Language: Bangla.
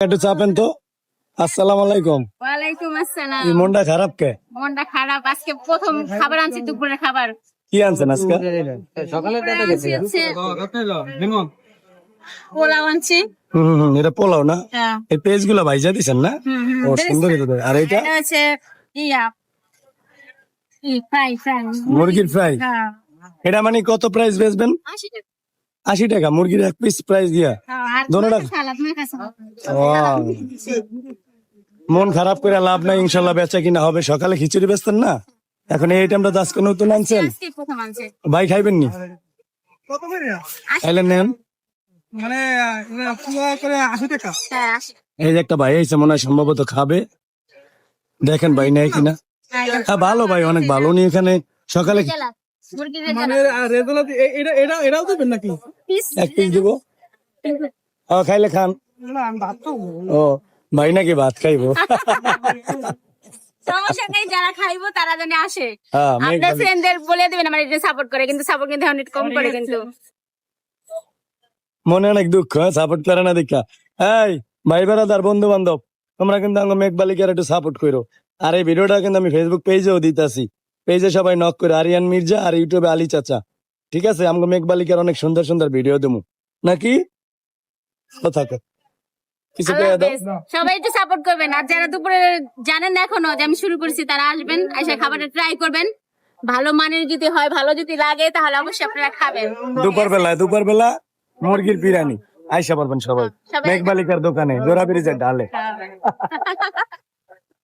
একটু চাপেন তো। আসসালামু আলাইকুম। ওয়ালাইকুম আসসালাম। এই মনটা খারাপ কে? মনটা খারাপ, আজকে প্রথম খাবার আনছি, দুপুরের খাবার। কি আনছেন আজকে? আনছি হচ্ছে পোলাও আনছি। এটা পোলাও না? হ্যাঁ। এই পেজ গুলা ভাইজা দিছেন না? ও সুন্দর এটা তো। আর এটা এটা হচ্ছে ইয়া ফ্রাই ফ্রাই মুরগির ফ্রাই। হ্যাঁ। এটা মানে কত প্রাইস বেচবেন? 80 টাকা। 80 টাকা মুরগির এক পিস প্রাইস দিয়া। হ্যাঁ, আর দোনোটা। সালাদ মেয়ে কাছে। ও, মন খারাপ করে লাভ নাই, ইনশাল্লাহ বেচা কিনা হবে। সকালে খিচুড়ি বেচতেন না, এখন এই আইটেমটা তো আজকে নতুন আনছেন। আজকে প্রথম আনছে। ভাই খাইবেন নি? খাইলেন নেন। মানে পুরো করে 80 টাকা। হ্যাঁ 80 টাকা। এই যে একটা ভাই আইছে, মনে হয় সম্ভবত খাবে। দেখেন ভাই নেয় কিনা। হ্যাঁ ভালো ভাই, অনেক ভালো। উনি এখানে সকালে রেজালা, মুরগির মানে রেজালা। রেগুলার এটাও দেবেন নাকি? পিস এক পিস দিব। খাইলে খান। না আমি ভাত তো ও ভাই নাকি ভাত খাইবো? সমস্যা নেই, যারা খাইবো তারা জানে আসে। হ্যাঁ, মেঘ আপনার বালি। ফ্রেন্ডদের বলে দিবেন আমার এটা সাপোর্ট করে, কিন্তু সাপোর্ট কিন্তু অনেক কম করে কিন্তু। মনে অনেক দুঃখ, সাপোর্ট করে না দেখা। এই ভাই বেড়াদার বন্ধু বান্ধব, তোমরা কিন্তু আমার মেঘ বালিকার একটু সাপোর্ট করো। আর এই ভিডিওটা কিন্তু আমি ফেসবুক পেজেও দিতেছি। পেজে সবাই নক করে আরিয়ান মির্জা, আর ইউটিউবে আলী চাচা। ঠিক আছে, আমাকে মেঘ বালিকার অনেক সুন্দর সুন্দর ভিডিও দেবো নাকি। কথা কও। কিছু আল্লাহ কয়ে দাও। হাফেজ। সবাই একটু সাপোর্ট করবেন, আর যারা দুপুরে জানেন না এখনো যে আমি শুরু করেছি, তারা আসবেন, এসে খাবারটা ট্রাই করবেন। ভালো মানের যদি হয়, ভালো যদি লাগে, তাহলে অবশ্যই আপনারা খাবেন। দুপুর বেলা মুরগির বিরিয়ানি আইসা পারবেন সবাই সবাই মেঘ বালিকার দোকানে, জোড়া ব্রিজের ডালে। খাবেন।